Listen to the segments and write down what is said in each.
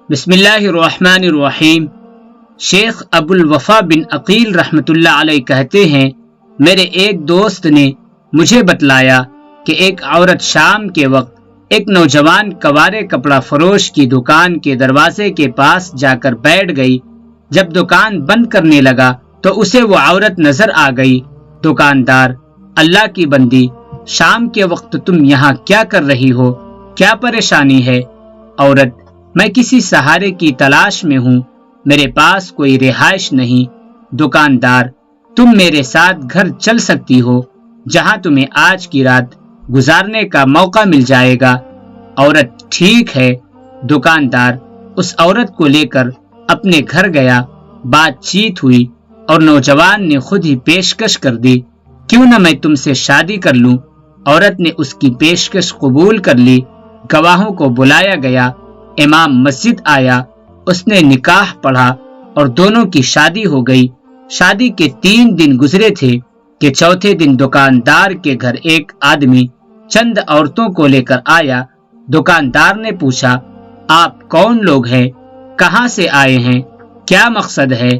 بسم اللہ الرحمن الرحیم۔ شیخ ابو الوفا بن عقیل رحمۃ اللہ علیہ کہتے ہیں، میرے ایک دوست نے مجھے بتلایا کہ ایک عورت شام کے وقت ایک نوجوان کوارے کپڑا فروش کی دکان کے دروازے کے پاس جا کر بیٹھ گئی۔ جب دکان بند کرنے لگا تو اسے وہ عورت نظر آ گئی۔ دکاندار: اللہ کی بندی، شام کے وقت تم یہاں کیا کر رہی ہو؟ کیا پریشانی ہے؟ عورت: میں کسی سہارے کی تلاش میں ہوں، میرے پاس کوئی رہائش نہیں۔ دکاندار: تم میرے ساتھ گھر چل سکتی ہو، جہاں تمہیں آج کی رات گزارنے کا موقع مل جائے گا۔ عورت: ٹھیک ہے۔ دکاندار اس عورت کو لے کر اپنے گھر گیا۔ بات چیت ہوئی اور نوجوان نے خود ہی پیشکش کر دی، کیوں نہ میں تم سے شادی کر لوں۔ عورت نے اس کی پیشکش قبول کر لی۔ گواہوں کو بلایا گیا، امام مسجد آیا، اس نے نکاح پڑھا اور دونوں کی شادی ہو گئی۔ شادی کے 3 دن گزرے تھے کہ چوتھے دن دکاندار کے گھر ایک آدمی چند عورتوں کو لے کر آیا۔ دکاندار نے پوچھا، آپ کون لوگ ہیں؟ کہاں سے آئے ہیں؟ کیا مقصد ہے؟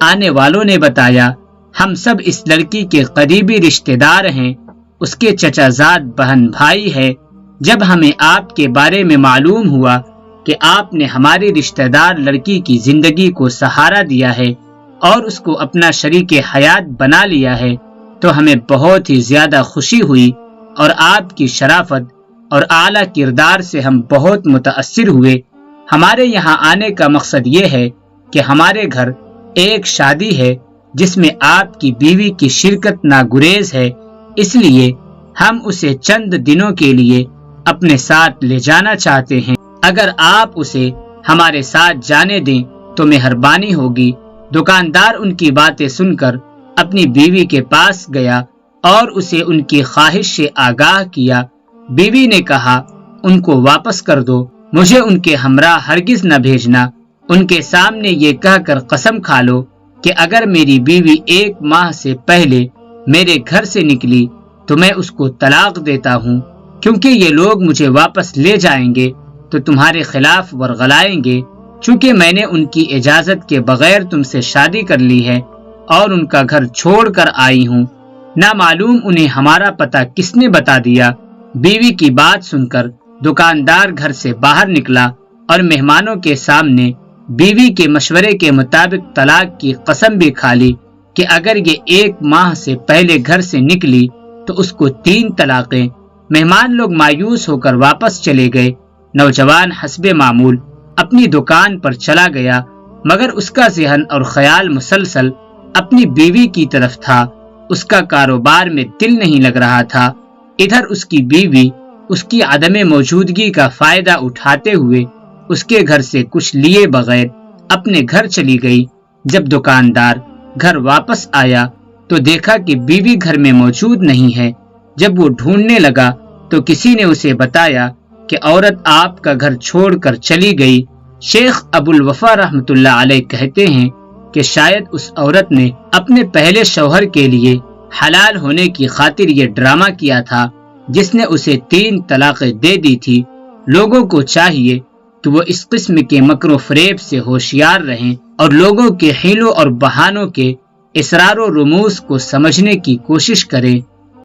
آنے والوں نے بتایا، ہم سب اس لڑکی کے قریبی رشتہ دار ہیں، اس کے چچا زاد بہن بھائی ہے۔ جب ہمیں آپ کے بارے میں معلوم ہوا کہ آپ نے ہماری رشتہ دار لڑکی کی زندگی کو سہارا دیا ہے اور اس کو اپنا شریک حیات بنا لیا ہے، تو ہمیں بہت ہی زیادہ خوشی ہوئی اور آپ کی شرافت اور اعلیٰ کردار سے ہم بہت متاثر ہوئے۔ ہمارے یہاں آنے کا مقصد یہ ہے کہ ہمارے گھر ایک شادی ہے جس میں آپ کی بیوی کی شرکت ناگزیر ہے، اس لیے ہم اسے چند دنوں کے لیے اپنے ساتھ لے جانا چاہتے ہیں۔ اگر آپ اسے ہمارے ساتھ جانے دیں تو مہربانی ہوگی۔ دکاندار ان کی باتیں سن کر اپنی بیوی کے پاس گیا اور اسے ان کی خواہش سے آگاہ کیا۔ بیوی نے کہا، ان کو واپس کر دو، مجھے ان کے ہمراہ ہرگز نہ بھیجنا۔ ان کے سامنے یہ کہہ کر قسم کھا لو کہ اگر میری بیوی 1 ماہ سے پہلے میرے گھر سے نکلی تو میں اس کو طلاق دیتا ہوں، کیونکہ یہ لوگ مجھے واپس لے جائیں گے تو تمہارے خلاف ورغلائیں گے۔ چونکہ میں نے ان کی اجازت کے بغیر تم سے شادی کر لی ہے اور ان کا گھر چھوڑ کر آئی ہوں، نہ معلوم انہیں ہمارا پتہ کس نے بتا دیا۔ بیوی کی بات سن کر دکاندار گھر سے باہر نکلا اور مہمانوں کے سامنے بیوی کے مشورے کے مطابق طلاق کی قسم بھی کھا لی کہ اگر یہ 1 ماہ سے پہلے گھر سے نکلی تو اس کو 3 طلاقیں۔ مہمان لوگ مایوس ہو کر واپس چلے گئے۔ نوجوان حسب معمول اپنی دکان پر چلا گیا، مگر اس کا ذہن اور خیال مسلسل اپنی بیوی کی طرف تھا۔ اس کا کاروبار میں دل نہیں لگ رہا تھا۔ ادھر اس کی بیوی اس کی عدم موجودگی کا فائدہ اٹھاتے ہوئے اس کے گھر سے کچھ لیے بغیر اپنے گھر چلی گئی۔ جب دکاندار گھر واپس آیا تو دیکھا کہ بیوی گھر میں موجود نہیں ہے۔ جب وہ ڈھونڈنے لگا تو کسی نے اسے بتایا کہ عورت آپ کا گھر چھوڑ کر چلی گئی۔ شیخ ابو الوفا رحمۃ اللہ علیہ کہتے ہیں کہ شاید اس عورت نے اپنے پہلے شوہر کے لیے حلال ہونے کی خاطر یہ ڈرامہ کیا تھا، جس نے اسے 3 طلاقیں دے دی تھی۔ لوگوں کو چاہیے کہ وہ اس قسم کے مکر و فریب سے ہوشیار رہیں اور لوگوں کے حیلوں اور بہانوں کے اسرار و رموز کو سمجھنے کی کوشش کریں۔